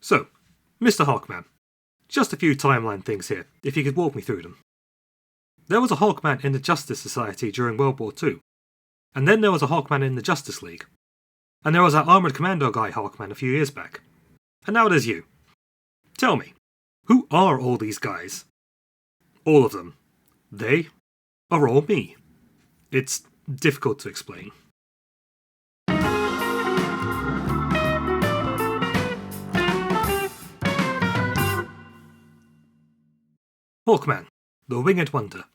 So, Mr. Hawkman, just a few timeline things here, if you could walk me through them. There was a Hawkman in the Justice Society during World War II, and then there was a Hawkman in the Justice League, and there was that armoured commando guy Hawkman a few years back, and now there's you. Tell me, who are all these guys? All of them. They are all me. It's difficult to explain. Hawkman, the Winged Wonder.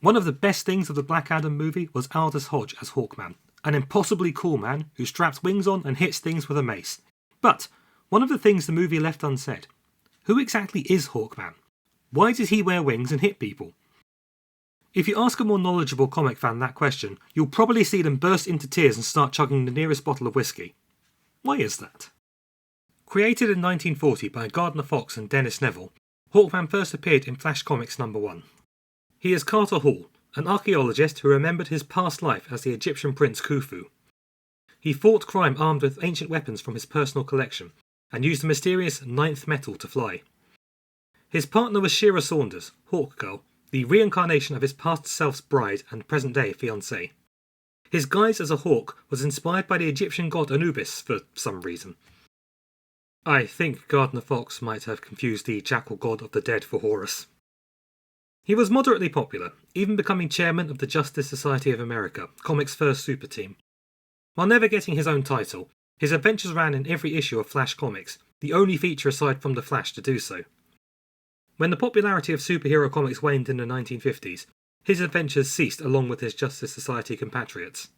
One of the best things of the Black Adam movie was Aldous Hodge as Hawkman, an impossibly cool man who straps wings on and hits things with a mace. But one of the things the movie left unsaid: who exactly is Hawkman? Why does he wear wings and hit people? If you ask a more knowledgeable comic fan that question, you'll probably see them burst into tears and start chugging the nearest bottle of whiskey. Why is that? Created in 1940 by Gardner Fox and Dennis Neville, Hawkman first appeared in Flash Comics #1. He is Katar Hol, an archaeologist who remembered his past life as the Egyptian prince Khufu. He fought crime armed with ancient weapons from his personal collection, and used the mysterious ninth metal to fly. His partner was Shira Saunders, Hawkgirl, the reincarnation of his past self's bride and present-day fiancée. His guise as a hawk was inspired by the Egyptian god Anubis for some reason. I think Gardner Fox might have confused the jackal god of the dead for Horus. He was moderately popular, even becoming chairman of the Justice Society of America, comics' first super team. While never getting his own title, his adventures ran in every issue of Flash Comics, the only feature aside from The Flash to do so. When the popularity of superhero comics waned in the 1950s, his adventures ceased along with his Justice Society compatriots.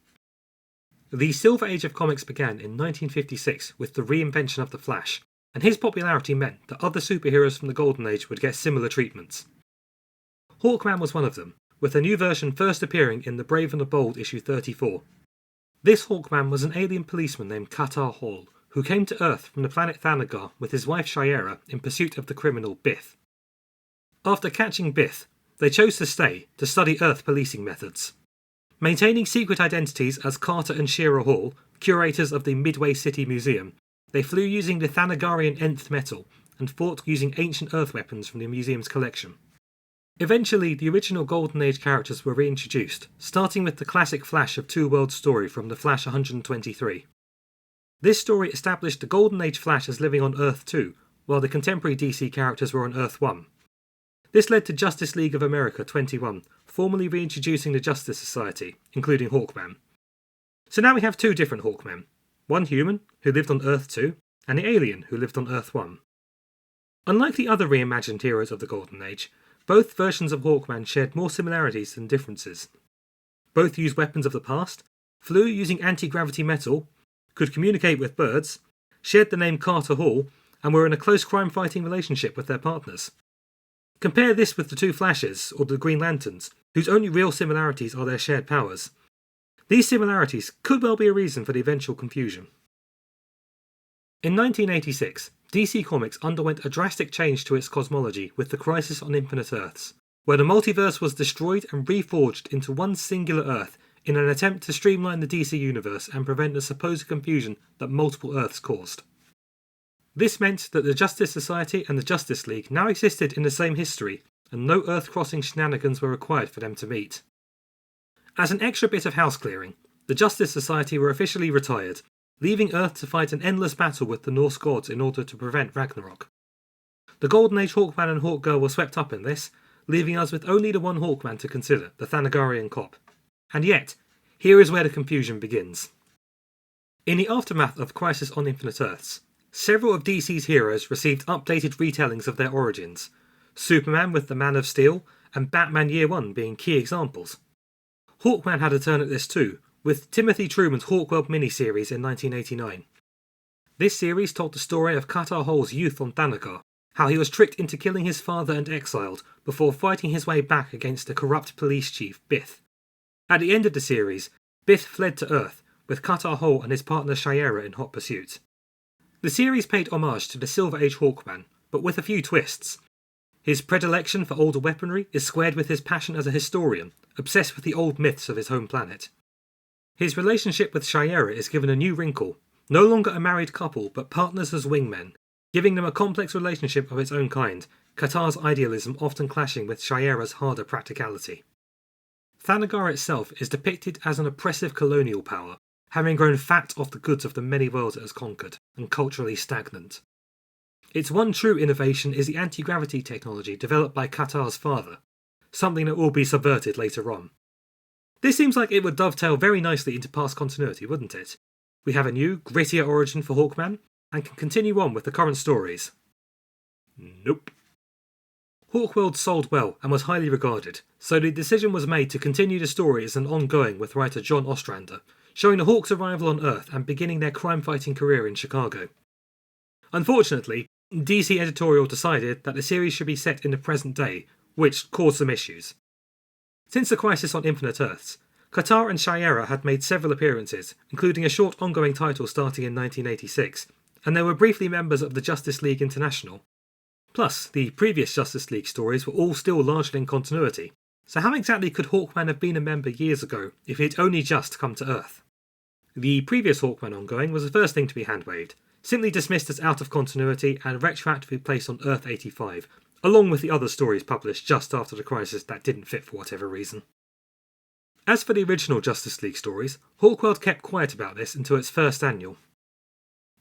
The Silver Age of comics began in 1956 with the reinvention of the Flash, and his popularity meant that other superheroes from the Golden Age would get similar treatments. Hawkman was one of them, with a new version first appearing in The Brave and the Bold issue 34. This Hawkman was an alien policeman named Katar Hol, who came to Earth from the planet Thanagar with his wife Shayera in pursuit of the criminal Bith. After catching Bith, they chose to stay to study Earth policing methods. Maintaining secret identities as Carter and Shira Hall, curators of the Midway City Museum, they flew using the Thanagarian nth metal and fought using ancient Earth weapons from the museum's collection. Eventually, the original Golden Age characters were reintroduced, starting with the classic Flash of Two Worlds story from the Flash 123. This story established the Golden Age Flash as living on Earth 2, while the contemporary DC characters were on Earth 1. This led to Justice League of America 21, formally reintroducing the Justice Society, including Hawkman. So now we have two different Hawkmen, one human, who lived on Earth 2, and the alien, who lived on Earth 1. Unlike the other reimagined heroes of the Golden Age, both versions of Hawkman shared more similarities than differences. Both used weapons of the past, flew using anti-gravity metal, could communicate with birds, shared the name Katar Hol, and were in a close crime-fighting relationship with their partners. Compare this with the two Flashes, or the Green Lanterns, whose only real similarities are their shared powers. These similarities could well be a reason for the eventual confusion. In 1986, DC Comics underwent a drastic change to its cosmology with the Crisis on Infinite Earths, where the multiverse was destroyed and reforged into one singular Earth in an attempt to streamline the DC universe and prevent the supposed confusion that multiple Earths caused. This meant that the Justice Society and the Justice League now existed in the same history, and no Earth-crossing shenanigans were required for them to meet. As an extra bit of house clearing, the Justice Society were officially retired, leaving Earth to fight an endless battle with the Norse gods in order to prevent Ragnarok. The Golden Age Hawkman and Hawkgirl were swept up in this, leaving us with only the one Hawkman to consider, the Thanagarian cop. And yet, here is where the confusion begins. In the aftermath of Crisis on Infinite Earths, several of DC's heroes received updated retellings of their origins, Superman with the Man of Steel, and Batman Year One being key examples. Hawkman had a turn at this too, with Timothy Truman's Hawkworld miniseries in 1989. This series told the story of Katar Hol's youth on Thanagar, how he was tricked into killing his father and exiled, before fighting his way back against the corrupt police chief, Bith. At the end of the series, Bith fled to Earth, with Katar Hol and his partner Shayera in hot pursuit. The series paid homage to the Silver Age Hawkman, but with a few twists. His predilection for older weaponry is squared with his passion as a historian, obsessed with the old myths of his home planet. His relationship with Shayera is given a new wrinkle, no longer a married couple but partners as wingmen, giving them a complex relationship of its own kind, Katar's idealism often clashing with Shayera's harder practicality. Thanagar itself is depicted as an oppressive colonial power, having grown fat off the goods of the many worlds it has conquered, and culturally stagnant. Its one true innovation is the anti-gravity technology developed by Katar's father, something that will be subverted later on. This seems like it would dovetail very nicely into past continuity, wouldn't it? We have a new, grittier origin for Hawkman, and can continue on with the current stories. Nope. Hawkworld sold well and was highly regarded, so the decision was made to continue the story as an ongoing with writer John Ostrander, showing the Hawks' arrival on Earth and beginning their crime-fighting career in Chicago. Unfortunately, DC editorial decided that the series should be set in the present day, which caused some issues. Since the Crisis on Infinite Earths, Katar and Shayera had made several appearances, including a short ongoing title starting in 1986, and they were briefly members of the Justice League International. Plus, the previous Justice League stories were all still largely in continuity, so how exactly could Hawkman have been a member years ago if he had only just come to Earth? The previous Hawkman ongoing was the first thing to be hand-waved, simply dismissed as out of continuity and retroactively placed on Earth 85, along with the other stories published just after the Crisis that didn't fit for whatever reason. As for the original Justice League stories, Hawkworld kept quiet about this until its first annual.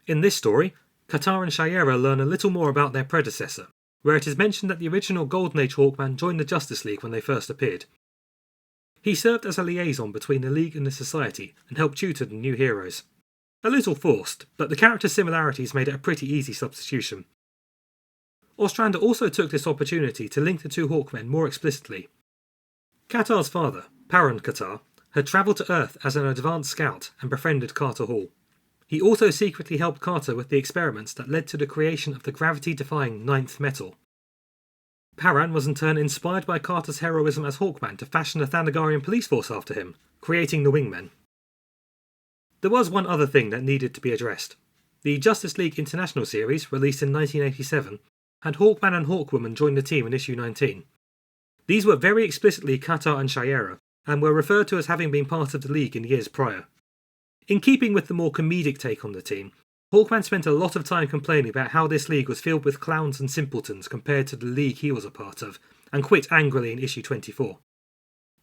In this story, Katar and Shayera learn a little more about their predecessor, where it is mentioned that the original Golden Age Hawkman joined the Justice League when they first appeared. He served as a liaison between the League and the Society and helped tutor the new heroes. A little forced, but the character similarities made it a pretty easy substitution. Ostrander also took this opportunity to link the two Hawkmen more explicitly. Katar's father, Paran Katar, had travelled to Earth as an advanced scout and befriended Katar Hol. He also secretly helped Carter with the experiments that led to the creation of the gravity-defying ninth metal. Paran was in turn inspired by Carter's heroism as Hawkman to fashion a Thanagarian police force after him, creating the Wingmen. There was one other thing that needed to be addressed. The Justice League International series, released in 1987, had Hawkman and Hawkwoman join the team in issue 19. These were very explicitly Katar and Shayera, and were referred to as having been part of the League in years prior. In keeping with the more comedic take on the team, Hawkman spent a lot of time complaining about how this league was filled with clowns and simpletons compared to the league he was a part of, and quit angrily in issue 24.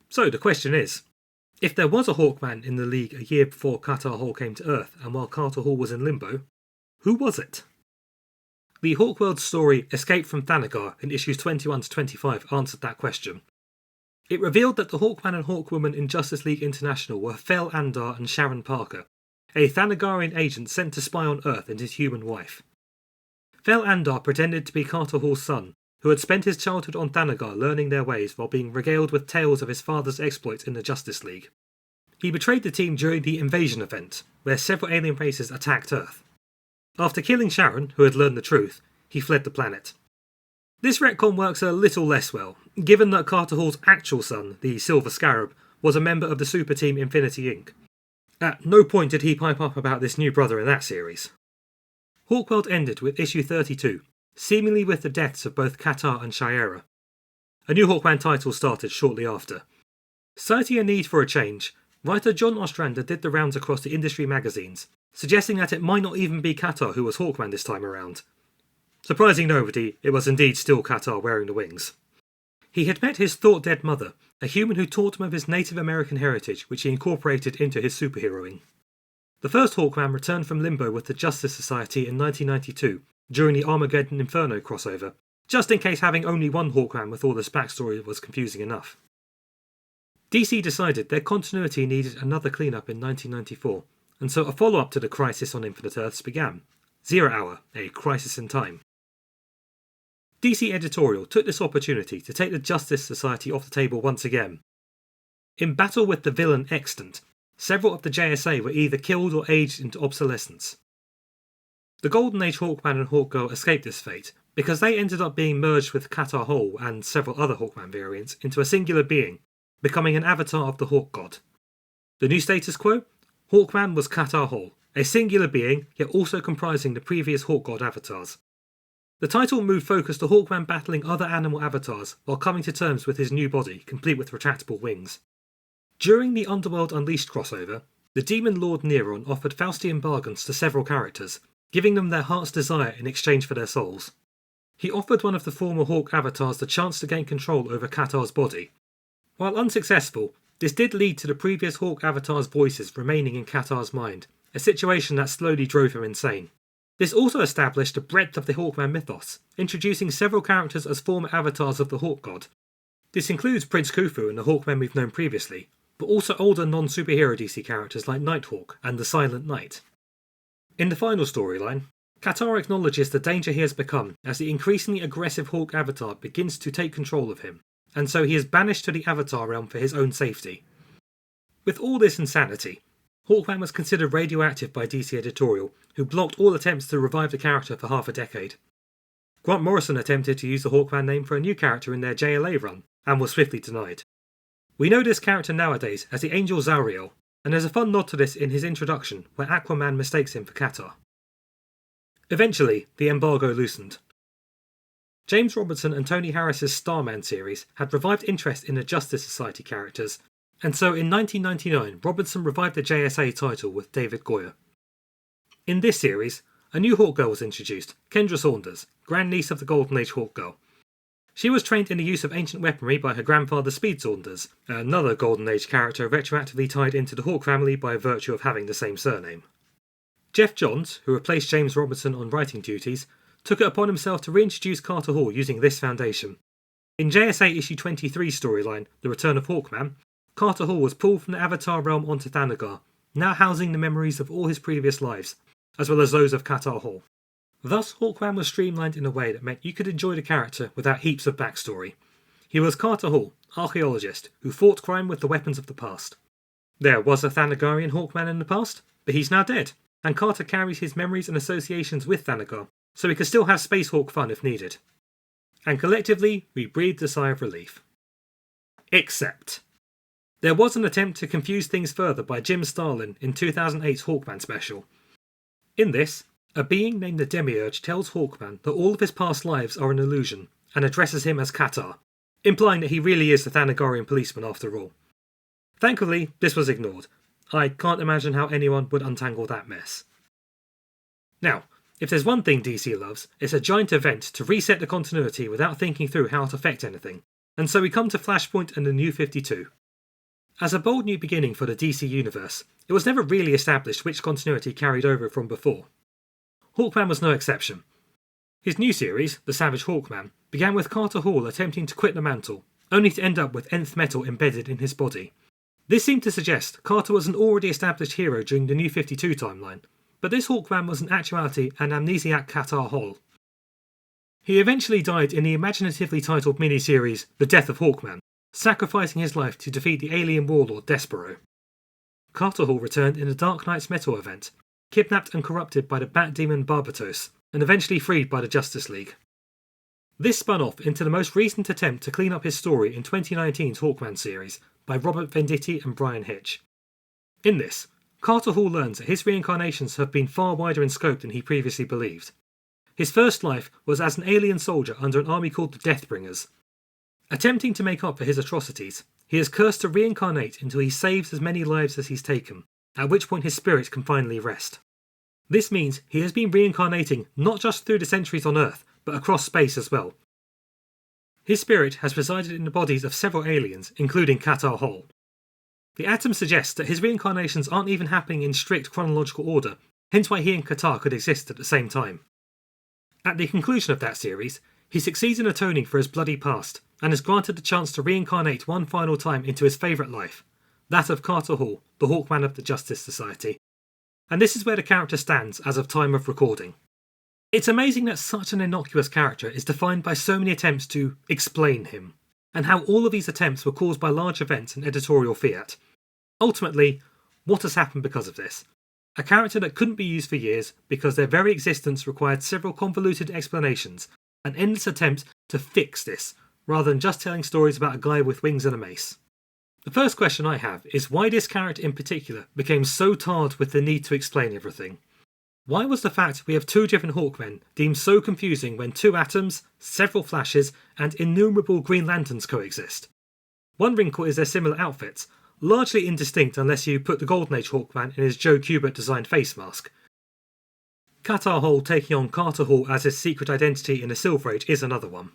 So the question is, if there was a Hawkman in the league a year before Katar Hol came to Earth and while Katar Hol was in limbo, who was it? The Hawkworld story Escape from Thanagar in issues 21 to 25 answered that question. It revealed that the Hawkman and Hawkwoman in Justice League International were Fel Andar and Sharon Parker, a Thanagarian agent sent to spy on Earth and his human wife. Fel Andar pretended to be Katar Hol's son, who had spent his childhood on Thanagar learning their ways while being regaled with tales of his father's exploits in the Justice League. He betrayed the team during the invasion event, where several alien races attacked Earth. After killing Sharon, who had learned the truth, he fled the planet. This retcon works a little less well, given that Katar Hol's actual son, the Silver Scarab, was a member of the super team Infinity Inc. At no point did he pipe up about this new brother in that series. Hawkworld ended with issue 32, seemingly with the deaths of both Katar and Shayera. A new Hawkman title started shortly after. Citing a need for a change, writer John Ostrander did the rounds across the industry magazines, suggesting that it might not even be Katar who was Hawkman this time around. Surprising nobody, it was indeed still Katar wearing the wings. He had met his thought-dead mother, a human who taught him of his Native American heritage, which he incorporated into his superheroing. The first Hawkman returned from limbo with the Justice Society in 1992, during the Armageddon Inferno crossover, just in case having only one Hawkman with all this backstory was confusing enough. DC decided their continuity needed another cleanup in 1994, and so a follow-up to the Crisis on Infinite Earths began, 0 Hour, a Crisis in Time. DC editorial took this opportunity to take the Justice Society off the table once again. In battle with the villain Extant, several of the JSA were either killed or aged into obsolescence. The Golden Age Hawkman and Hawkgirl escaped this fate, because they ended up being merged with Katar Hol and several other Hawkman variants into a singular being, becoming an avatar of the Hawk God. The new status quo? Hawkman was Katar Hol, a singular being, yet also comprising the previous Hawk God avatars. The title moved focus to Hawkman battling other animal avatars while coming to terms with his new body, complete with retractable wings. During the Underworld Unleashed crossover, the Demon Lord Neron offered Faustian bargains to several characters, giving them their heart's desire in exchange for their souls. He offered one of the former Hawk avatars the chance to gain control over Katar's body. While unsuccessful, this did lead to the previous Hawk avatar's voices remaining in Katar's mind, a situation that slowly drove him insane. This also established the breadth of the Hawkman mythos, introducing several characters as former avatars of the Hawk God. This includes Prince Khufu and the Hawkmen we've known previously, but also older non-superhero DC characters like Nighthawk and the Silent Knight. In the final storyline, Katar acknowledges the danger he has become as the increasingly aggressive Hawk avatar begins to take control of him, and so he is banished to the Avatar realm for his own safety. With all this insanity, Hawkman was considered radioactive by DC editorial, who blocked all attempts to revive the character for half a decade. Grant Morrison attempted to use the Hawkman name for a new character in their JLA run, and was swiftly denied. We know this character nowadays as the Angel Zariel, and there's a fun nod to this in his introduction, where Aquaman mistakes him for Katar. Eventually, the embargo loosened. James Robertson and Tony Harris's Starman series had revived interest in the Justice Society characters, and so in 1999 Robertson revived the JSA title with David Goyer. In this series, a new Hawkgirl was introduced, Kendra Saunders, grandniece of the Golden Age Hawkgirl. She was trained in the use of ancient weaponry by her grandfather Speed Saunders, another Golden Age character retroactively tied into the Hawk family by virtue of having the same surname. Jeff Johns, who replaced James Robertson on writing duties, took it upon himself to reintroduce Katar Hol using this foundation. In JSA issue 23 storyline, The Return of Hawkman, Katar Hol was pulled from the Avatar realm onto Thanagar, now housing the memories of all his previous lives, as well as those of Katar Hol. Thus, Hawkman was streamlined in a way that meant you could enjoy the character without heaps of backstory. He was Katar Hol, archaeologist, who fought crime with the weapons of the past. There was a Thanagarian Hawkman in the past, but he's now dead, and Carter carries his memories and associations with Thanagar, so he can still have Space Hawk fun if needed. And collectively, we breathed a sigh of relief. Except, there was an attempt to confuse things further by Jim Starlin in 2008's Hawkman special. In this, a being named the Demiurge tells Hawkman that all of his past lives are an illusion, and addresses him as Katar, implying that he really is the Thanagarian policeman after all. Thankfully, this was ignored. I can't imagine how anyone would untangle that mess. Now, if there's one thing DC loves, it's a giant event to reset the continuity without thinking through how it affects anything, and so we come to Flashpoint and the New 52. As a bold new beginning for the DC universe, it was never really established which continuity carried over from before. Hawkman was no exception. His new series, The Savage Hawkman, began with Katar Hol attempting to quit the mantle, only to end up with nth metal embedded in his body. This seemed to suggest Carter was an already established hero during the New 52 timeline, but this Hawkman was in actuality an amnesiac Katar Hol. He eventually died in the imaginatively titled miniseries The Death of Hawkman, sacrificing his life to defeat the alien warlord Despero. Katar Hol returned in the Dark Knight's Metal event, kidnapped and corrupted by the Bat Demon Barbatos, and eventually freed by the Justice League. This spun off into the most recent attempt to clean up his story in 2019's Hawkman series by Robert Venditti and Brian Hitch. In this, Katar Hol learns that his reincarnations have been far wider in scope than he previously believed. His first life was as an alien soldier under an army called the Deathbringers. Attempting to make up for his atrocities, he is cursed to reincarnate until he saves as many lives as he's taken, at which point his spirit can finally rest. This means he has been reincarnating not just through the centuries on Earth, but across space as well. His spirit has resided in the bodies of several aliens, including Katar Hol. The Atom suggests that his reincarnations aren't even happening in strict chronological order, hence why he and Katar could exist at the same time. At the conclusion of that series, he succeeds in atoning for his bloody past, and is granted the chance to reincarnate one final time into his favourite life, that of Katar Hol, the Hawkman of the Justice Society. And this is where the character stands as of time of recording. It's amazing that such an innocuous character is defined by so many attempts to explain him, and how all of these attempts were caused by large events and editorial fiat. Ultimately, what has happened because of this? A character that couldn't be used for years because their very existence required several convoluted explanations, and endless attempts to fix this, rather than just telling stories about a guy with wings and a mace. The first question I have is why this character in particular became so tarred with the need to explain everything. Why was the fact we have two different Hawkmen deemed so confusing when two Atoms, several Flashes, and innumerable Green Lanterns coexist? One wrinkle is their similar outfits, largely indistinct unless you put the Golden Age Hawkman in his Joe Kubert designed face mask. Katar Hol taking on Katar Hol as his secret identity in the Silver Age is another one.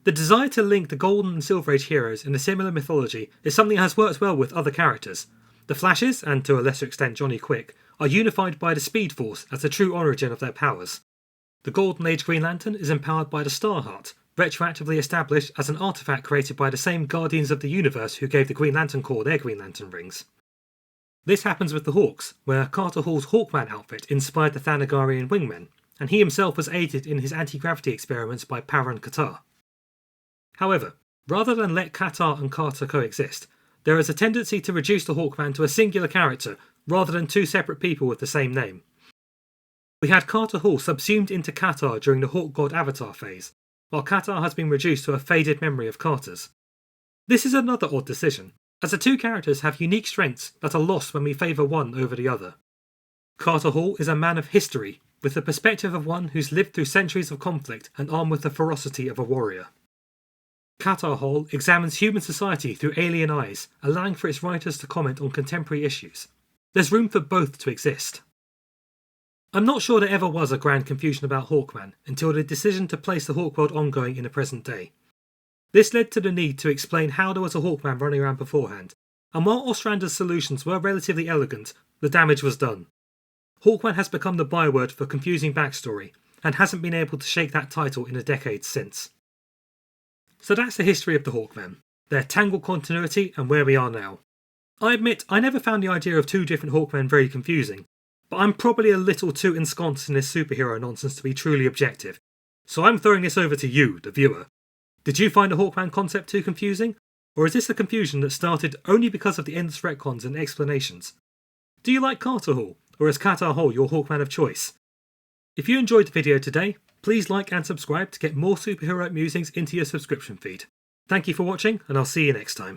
The desire to link the Golden and Silver Age heroes in a similar mythology is something that has worked well with other characters. The Flashes, and to a lesser extent Johnny Quick, are unified by the Speed Force as the true origin of their powers. The Golden Age Green Lantern is empowered by the Star Heart, retroactively established as an artifact created by the same Guardians of the Universe who gave the Green Lantern Corps their Green Lantern rings. This happens with the Hawks, where Katar Hol's Hawkman outfit inspired the Thanagarian Wingmen, and he himself was aided in his anti-gravity experiments by Para and Katar. However, rather than let Katar and Carter coexist, there is a tendency to reduce the Hawkman to a singular character rather than two separate people with the same name. We had Katar Hol subsumed into Katar during the Hawk God Avatar phase, while Katar has been reduced to a faded memory of Carter's. This is another odd decision, as the two characters have unique strengths that are lost when we favour one over the other. Katar Hol is a man of history, with the perspective of one who's lived through centuries of conflict and armed with the ferocity of a warrior. Katar Hol examines human society through alien eyes, allowing for its writers to comment on contemporary issues. There's room for both to exist. I'm not sure there ever was a grand confusion about Hawkman until the decision to place the Hawkworld ongoing in the present day. This led to the need to explain how there was a Hawkman running around beforehand, and while Ostrander's solutions were relatively elegant, the damage was done. Hawkman has become the byword for confusing backstory, and hasn't been able to shake that title in the decades since. So that's the history of the Hawkmen, their tangled continuity and where we are now. I admit I never found the idea of two different Hawkmen very confusing, but I'm probably a little too ensconced in this superhero nonsense to be truly objective, so I'm throwing this over to you, the viewer. Did you find the Hawkman concept too confusing? Or is this a confusion that started only because of the endless retcons and explanations? Do you like Katar Hol, or is Katar Hol your Hawkman of choice? If you enjoyed the video today, please like and subscribe to get more superhero musings into your subscription feed. Thank you for watching, and I'll see you next time.